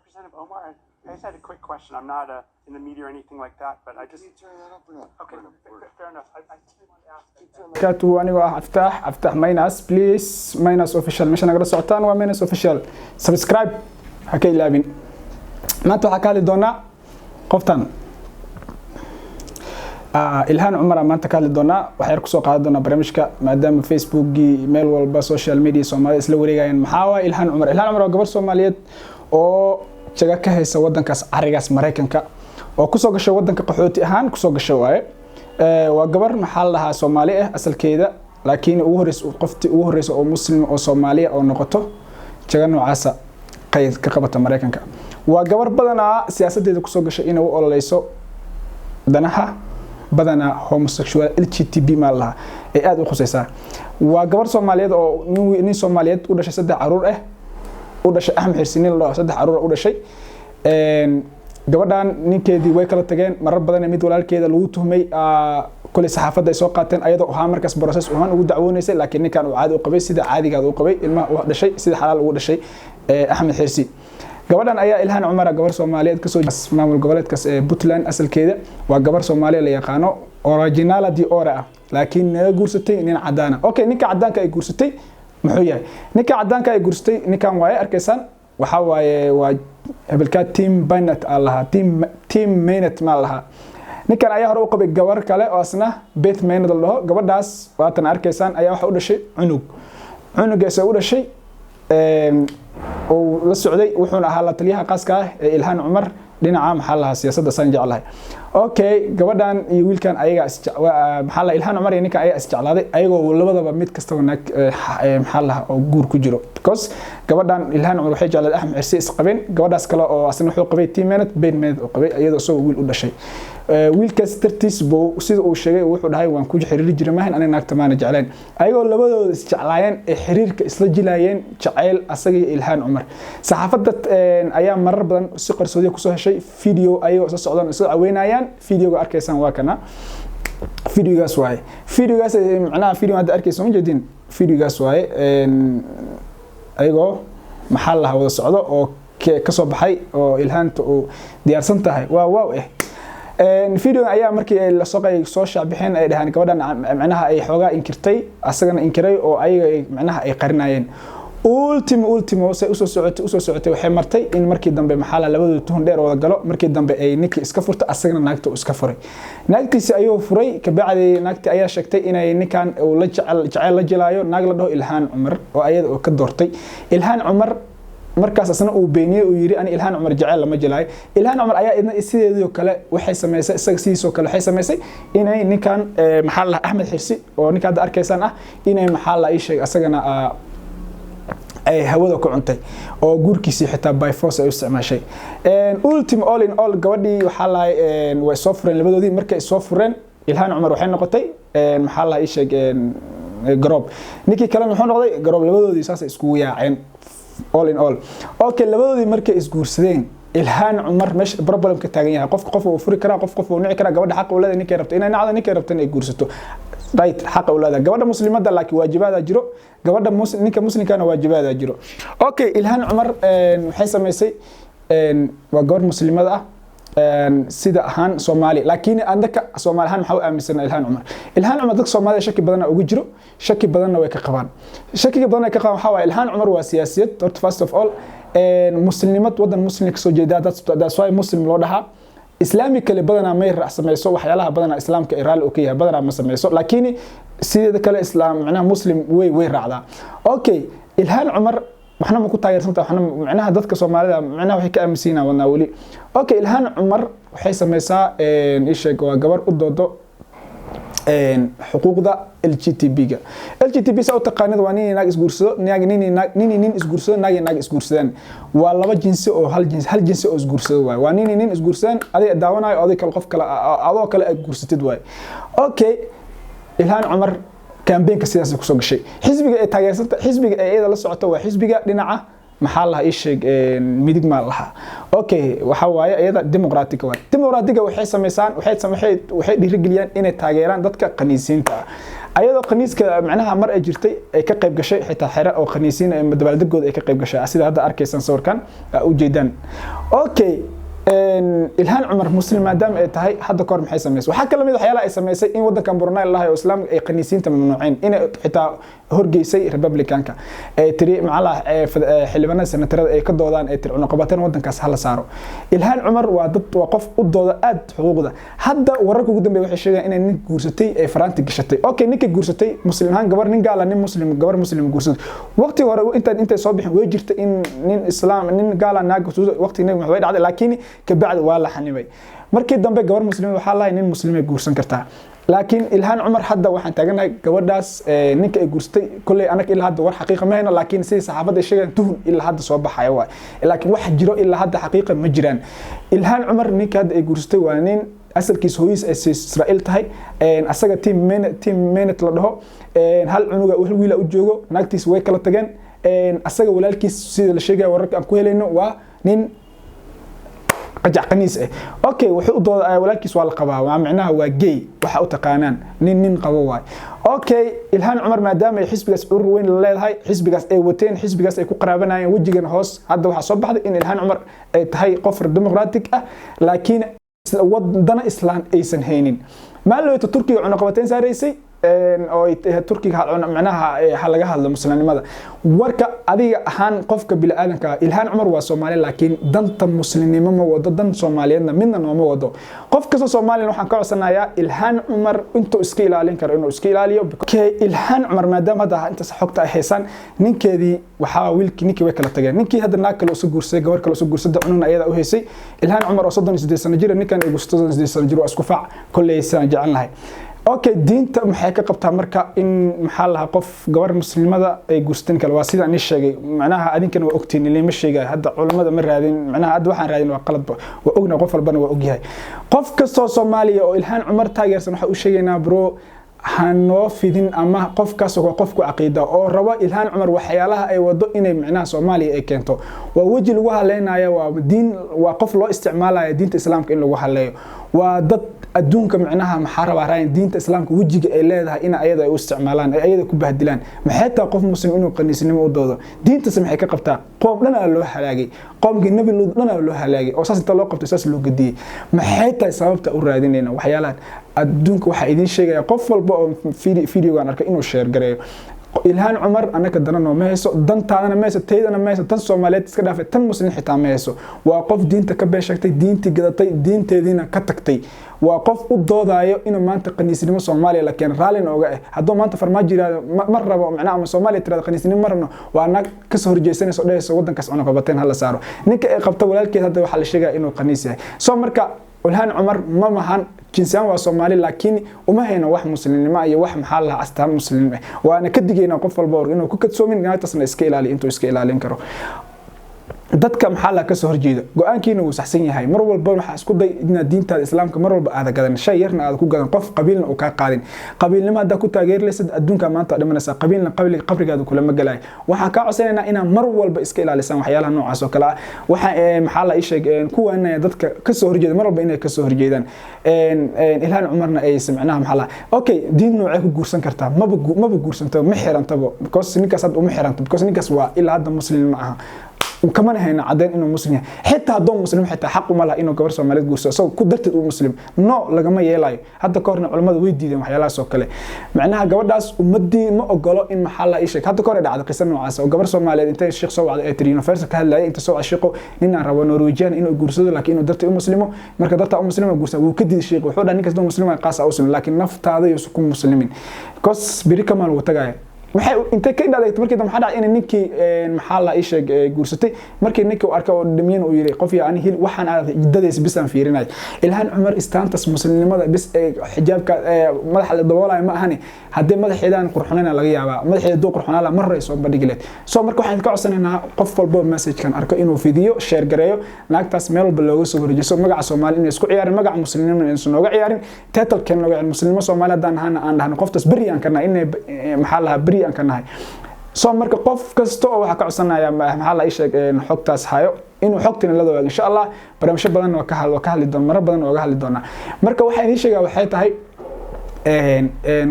Representative Omar, I just had a quick question. I'm not in the media or anything like that, but I just... Can you turn that up or not? Okay, fair enough. I just wanted to ask... كاتو أنا أفتح ماينس بليز ماينس أوفيشال مش أنا قرأ سعتان وماينس أوفيشال سبسكرايب هكي لابين ما توحكالي دونا قفتان إلهان عمر ما أنت كالي دونا وحيركو سوق هذا دونا برامجك مادام فيسبوك ميل والبا سوشيال ميديا سومالي إسلوريجين محاوى إلهان عمر وقبر سوماليات أو شجع كهيس ودن كاس عريقاس مريكان كا أو كسوق شو ودن كقحوتي أهان كسوق شواي وقبر محلها سومالية أصل كذا لكن وهرس أو مسلم أو سومالية أو نقطة شجع نوعاسة قيد كقبة مريكان كا وقبر بدنا سياسة دي كسوق شيء إنه ولا ليسو دناها بدنا homosexual LGTB مالها أي أدو خصيصة وقبر سومالية أو ني سومالية وده شيء سد عرور وده شيء أهم حرسين الله سد عرور وده شيء gabadhan ninkeedii way kala tageen marar badan mid walaalkeeda lagu tuhmay kulli saxaafadda ay soo qaateen ayadoo ahaa markaas process u ugu dacwoonaysay laakiin ninkan uu caadi u qabay sida caadiga uu qabay ilmaha uu dhashay sida xalaal uu dhashay Axmed Xirsi gabadhan ayaa Ilhaan Cumar gabar Soomaaliyeed ka soo maamul goboleedkaas Puntland asalkeeda waa gabar Soomaaliyeed la yaqaano originality ora laakiin naga guursatay nin cadaan okay ninka cadaanka ay guursatay muxuu yahay ninka cadaanka ay guursatay ninkan way arkaysan waxa waaye waa hebelka team Bennett allaha team Bennett ma laha ninkan ayaa hore u qabay gabar kale oo asna Beth Bennett laho gabadhaas waatan arkaysan ayaa waxa u dhashay cunugaas u dhashay oo la socday wuxuuna ahaa la taliyaha qaaska ah ee Ilhaan Cumar dhinaca maxallaha siyaasadda san jeclahay okay gabadhan iyo wiilkan ayaga maxalla Ilhaan Cumar iyo ninka ayaa isjeclaaday ayagoo labadaba mid kasta maxallaha oo guur ku jiro because gabadhan Ilhaan Cumar waxay jeclayd Axmed Xirsi isqabeen gabadhaas kale oo asna wuxuu qabay team Bennett oo qabay iyadoo soo wiil u dhashay wiilkaas tartiis buu sida uu sheegay wuxuu dhahay waan ku xiriiri jiray maahan aniga naagta maana jecleen ayagoo labadooda isjeclaayeen ee xiriirka isla jilaayeen jacayl asaga iyo Ilhaan Cumar saxaafadda ayaa marar badan si qarsoodi ku soo heshay video ayagoo soo socdaan soo caweynayaan videoga arkaysan waa kana videogaas macnaha video hadda arkaysan ma jeedin videogaas waaye ayagoo maxaa la wada socdo oo ka soo baxay oo Ilhaanta uu diyaarsan tahay waaw video ayaa markii ay la soo shaabixeen ay dhahan gabadhan macnaha ay xoogaa inkirtay asagana inkiray oo ayaga macnaha ay qarinayeen ultimo say u soo socotay waxay martay in markii dambe maxalla labadooda tuhun dheer wada galo markii dambe ay ninkii iska furtay asagana naagta uu iska furay naagtiisa ayuu furay ka bacdi naagti ayaa sheegtay inay ninkan uu la jacayl la jilaayo naag la dhaho Ilhaan Cumar oo ayada oo ka doortay Ilhaan Cumar markaas asna uu beeniyay uu yiri ani Ilhaan Cumar jacayl lama jilaayo Ilhaan Cumar ayaa idna sideedii kale waxay sameysay isaga sidiisoo kale waxay sameysay inay ninkan maxalla Axmed Xirsi oo ninka hadda arkaysan ah inay maxalla ay sheeg asagana ay hawada ku cuntay oo guurkiisii xitaa by force ay u isticmaashay ultimate all in all gabadhii waxa la way soo fureen labadoodii markay soo fureen Ilhaan Cumar waxay noqotay maxaa la sheeg garoob ninkii kale wuxuu noqday garoob labadoodii saas isku yaaceen all in all okay labadoodii markay isguursadeen Ilhaan Cumar mesh problem ka taagan yahay qof uu furi kara qof uu nici kara gabadha xaq u leedahay ninkay rabto inay nacdo ninkay rabto inay guursato right xaq u leedahay gabadha muslimada laakiin waajibaad jiro gabadha ninka muslimkana waajibaad jiro okay Ilhaan Cumar waxay sameysay waa gabar muslimada ah sida ahaan Soomaali laakiin andaka Soomaali ahaan waxa uu aaminsan Ilhaan Cumar dadka Soomaaliya shaki badan ugu jiro shaki badan way ka qabaan waxa waa Ilhaan Cumar waa siyaasiyad first of all muslimad wadan muslim ka soo jeeda dad soo muslim loo dhahaa islaamika kale badana may raacsamayso waxyaalaha badana islaamka iraal oo ka yahay badana ma sameeyso laakiin sidoo kale islaam macnaha muslim way raacdaa okay Ilhaan Cumar waxna ma ku taageersanta waxna macnaha dadka Soomaalida macnaha waxay ka aaminsiinaa wadna wali okay Ilhaan Cumar waxay sameeysaa isheeg waa gabar u doodo xuquuqda LGTB sa u taqaanid waa nin naag isguursado nin isguursado naag isguursadaan waa laba jinsi oo hal jinsi oo isguursado waa nin isguursadaan adiga daawanayo adiga kale qof kale adoo kale ay guursatid waay okay Ilhaan Cumar campaign-ka sidaas ku soo gashay xisbiga ay taageersanta xisbiga ay iyada la socoto waa xisbiga dhinaca maxaa la sheeg midig ma laha okay waxa waaye iyada dimuqraatiga waxay sameeyaan waxay dhiirigeliyaan inay taageeraan dadka qaniisiinta ayadoo khaniiska macnaha mar ay jirtay ay ka qayb gashay xitaa xira oo khaniisiin ay dabaaldegooda ay ka qayb gashay sida hadda arkaysan sawirkan u jeedaan okay ilhaan cumar muslim maadaama ay tahay hadda kor maxay sameysay waxa kala mid waxyaalaha ay sameysay in wadankan Brunei Allah oo islaam ay khaniisiinta mamnuuceen in xitaa horgeysay republicanka ay tiri macala xildhibaanada senatarada ay ka doodaan ay tiri cunaqabateen wadankaas hala saaro ilhaan cumar waa dad waa qof u dooda aad xuquuqda hadda wararka ugu dambeeyay waxay sheegayaan inay nin guursatay ay Faraanti gashatay okay ninka guursatay muslimaan gabar nin gaala nin muslim gabar muslim guursatay waqti hore intay soo bixin way jirtay in nin islaam nin gaala naag guursatay waqti naag way dhacday laakiin ka bacdi waa la xanibay markii dambe gabar muslim waxa la nin muslim ay guursan kartaa laakiin ilhaan cumar hadda waxaan taaganahay gabadhaas ninka ay guursatay kulay anaga ilaa hadda war xaqiiqo ma hayno laakiin si saxaafada ay sheegan tuhun ilaa hadda soo baxay waa laakiin wax jiro ilaa hadda xaqiiqo ma jiraan ilhaan cumar ninka hadda ay guursatay waa nin asalkiis hooyis ay Israa'iil tahay asaga team menet la dhaho hal cunuga wiil u joogo naagtiis way kala tageen asaga walaalkiis sida la sheegay wararka aan ku helayno waa nin qajac qaniis okay wuxuu doodaa walaalkiis waa la qabaa waa macnaha waa gay waxa u taqaanaan nin qabo waay okay ilhaan cumar maadaama ay xisbigaas urur weyn leedahay xisbigaas ay wateen xisbigaas ay ku qaraabanayeen wajigan hoos hadda waxa soo baxday in ilhaan cumar ay tahay qof dimuqraatig ah laakiin wadana islaan aysan haynin maalooyta Turkiga cunaqabateen saareysay oo Turkiga macnaha laga hadlo muslimnimada warka adiga ahaan qofka bil aadanka ilhaan cumar waa Soomaali laakiin danta muslimnimo ma wado dan Soomaaliyeedna midna nooma wado qof kasta Soomaaliyeed waxaan ka codsanayaa ilhaan cumar intuu iska ilaalin karo inuu iska ilaaliyo ilhaan cumar maadaama hadda inta xogta ay haysan ninkeedii waxa wiilkii ninkii way kala tageen ninkii hadda naag kale soo guursaday gabar kale soo guursaday cununa ayada u haysay ilhaan cumar oo 38 sano jir ninkan ay 38 sano jir waa isku faac kulleeysan jecelnahay okay diinta maxay ka qabtaa marka in maxaa laha qof gabar muslimada ay guursateen kale waa sida aan sheegay macnaha adinkana waa ogtiin ilaa ma sheegay hadda culimada ma raadin macnaha hadda waxaan raadin waa qalad waa ogna qof walbana waa ogyahay qof kasto Soomaaliya oo ilhaan cumar taageersan waxa uu sheegaynaa bro hanoo fidin ama qofkaas waa qofku aqeeda oo raba ilhaan cumar waxyaalaha ay wado inay macnaha Soomaaliya ay keento waa waji lagu haleynaayo waa diin waa qof loo isticmaalayo diinta islaamka in lagu haleeyo waa dad adduunka macnaha maxaa rabaa raayeen diinta islaamka wajiga ay leedahay in ayada ay u isticmaalaan ay ayada ku bahdilaan maxay taa qof muslim inuu qaniisnimo u doodo diinta maxay ka qabtaa qoom dhan loo halaagay qoomkii nabi luud dhan loo halaagay oo saas inta loo qabtay saas loo gadiyay maxay taa sababta u raadinayna waxyaalahan adduunka waxa idin sheegaya qof walba oo video-gan arkay inuu share gareeyo ilhaan cumar anaka danano ma hayso dantaadana ma hayso teedana ma hayso tan Soomaaliyeed iska dhaafay tan muslim xitaa ma hayso waa qof diinta ka beeshatay diintii gadatay diinteedina ka tagtay waa qof u doodayo inuu maanta qaniisnimo Soomaaliya la keen raalin ooga haddii maanta farmaajo mar rabo macnaha ama Soomaaliya tirada qaniisnimo marno waa naag ka soo horjeesanayso dhayso wadankaas cunaqabateen hala saaro ninka ay qabta walaalkeed hadda waxa la sheegaa inuu qaniis yahay soo marka ilhaan cumar ma mahan jinsiyaan waa Soomaali laakiin uma hayno wax muslimnimo iyo wax maxaa la astaan muslimnimo waana ka digayna qof walba inuu ku kadsoomin intaasna iska ilaali intuu iska ilaalin karo dadka maxaa la ka soo horjeeda go'aankiina uu saxsan yahay mar walba waxa isku day in diinta islaamka mar walba aad gadan shay yarna aad ku gadan qof qabiilna oo ka qaadin qabiilnimo hadda ku taageerlaysid adduunka maanta dhimanaysa qabiilna qabrigaadu kula magalay waxa ka codsanaynaa inaan mar walba iska ilaalisan waxyaalaha noocaas oo kale waxa maxaa la sheegay kuwana dadka ka soo horjeeda mar walba inay ka soo horjeedaan ilhaan cumarna ay samcnaha maxaa la okay diin noocay ku guursan kartaa maba guursanto ma xirantabo because ninkaas hadda uma xiranto because ninkaas waa ilaa hadda muslim ma aha وكمان هنا عدين إنه مسلم حتى هدوم مسلم حتى حقه ملا إنه كبر سوماليد جوسا سو كدرت مسلم نو لجما يلاي حتى كورنا علماء ويدي ده محيلا سوكله معناها جبر داس ومدي ما أقوله إن محل إيش حتى كورنا على قصة نوعاسة وجبر سوماليد أنت الشيخ سو على إترينو فرس كهلا أنت سو عشقه إن عربا نرويجان إنه جورسود لكن إنه درت مسلمه مركز درت مسلم جوسا وكدي الشيخ وحودا نيكس دون مسلم قاس أوسم لكن نفط هذا يسكون مسلمين كوس بريكمال وتجاي maxay inta ka dhadayto markii dambe xada in ninkii maxaa la ii sheeg guursatay markii ninkii uu arkay oo dhamiin uu yiri qof yaani hil waxaan aad jiddadeys bisan fiirinay ilhaan cumar istaantas muslimnimada bis xijaabka madaxa la daboolay ma ahani hadii madaxeedaan qurxonayna laga yaabaa madaxeeda doo qurxonala mar rayso bandhigileed soo marka waxaan ka codsanaynaa qof walba message kan arko inuu video share gareeyo naagtaas meel walba looga soo wareejiso magaca Soomaali in isku ciyaarin magaca muslimnimada in soo ciyaarin title kan looga ciyaarin muslimnimo Soomaali hadaan aan dhahno qoftaas bariyan kana in maxaa la bari aan kanahay soo marka qof kasto oo waxa ka codsanaya maxaa la sheeg xogtaas hayo inuu xogtina la wadaago insha Allah barnaamijyo badan oo ka hadli doona mar badan oo ga hadli doona marka waxa idin sheegaa waxay tahay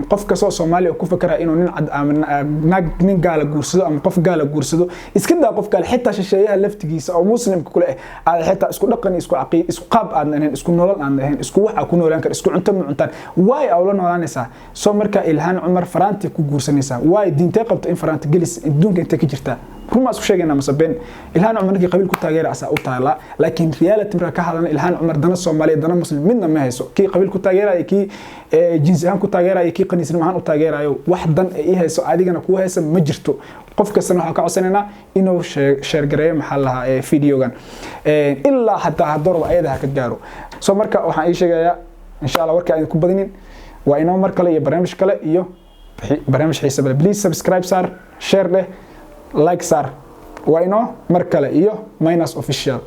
qof kastoo Soomaali oo ku fakara inuu nin cad ama nin gaala guursado ama qof gaala guursado iska daa qof gaala xitaa shisheeyaha laftigiisa oo muslimka kule ah xitaa isku dhaqan isku aqoon isku qaab aan ahayn isku nolol aan ahayn isku waxa ku noolaan kar isku cunto ma cuntaan way awla noolaanaysaa soo marka Ilhaan Cumar Faraanti ku guursanaysaa way diintay qabto in Faraanti gelis adduunka inta ka jirta ruma isku sheegayna masabeen Ilhaan Cumar markii qabiil ku taageera asaa u taala laakiin reality marka ka hadalna Ilhaan Cumar dana Soomaaliyeed dana muslim midna ma hayso kii qabiil ku taageeraya kii jinsi ahaan ku taageeraya kii qaniisnimo ahaan u taageerayo wax dan ay hayso adigana ku hayso ma jirto qof kastana waxa ka codsanayna inuu share gareeyo maxaa lahaa videogan ilaa hatta hadorba ayada ka gaaro soo marka waxaan ii sheegayaa insha Allah warka aan ku badinin waa inoo mar kale iyo barnaamij kale iyo barnaamij xiiso leh please subscribe share leh like sar waa inoo mar kale iyo minus official